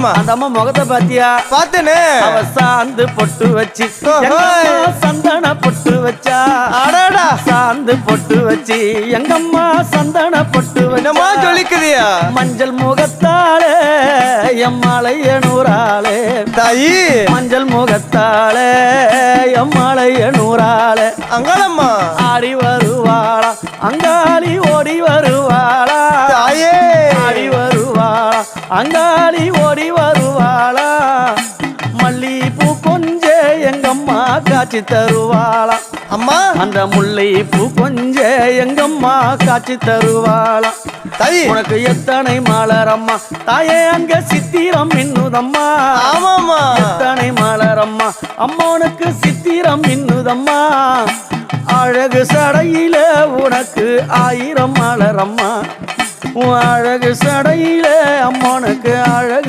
ஆமா. அந்த அம்மா முகத்தை பாத்தியா? பார்த்தேனே. அவ சாந்து பொட்டு வச்சு சந்தன பொட்டு வச்சா. அடடா. சாந்து பொட்டு வச்சு எங்கம்மா சந்தன பொட்டு என்னமா சொல்லிக்குதியா? மஞ்சள் முகத்தாலே எம்மாளைய நூறாளே தாயி. மஞ்சள் முகத்தாலே எம்மாளைய நூறாளே அங்காளம்மா ஆடி வருவாளா அங்காளி ஓடி வருவாளா. தாயே. ஆடி வருவாளா அங்காளி ஓடி வருவாளா. மல்லிப்பூ கொஞ்ச எங்கம்மா காட்சி தருவாளா. அம்மா அந்த முல்லை பூ கொஞ்ச எங்கம்மா காட்சி தருவாளா. தாயி. உனக்கு எத்தனை மலரம்மா தாயே அங்க சித்திரம் மின்னுதம்மா. ஆமாம்மா. எத்தனை மலரம்மா அம்மா உனக்கு சித்திரம் மின்னுதம்மா. அழகு சடையில உனக்கு 1000 மலரம்மா. உன் அழகு சடையில அம்மானுக்கு அழகு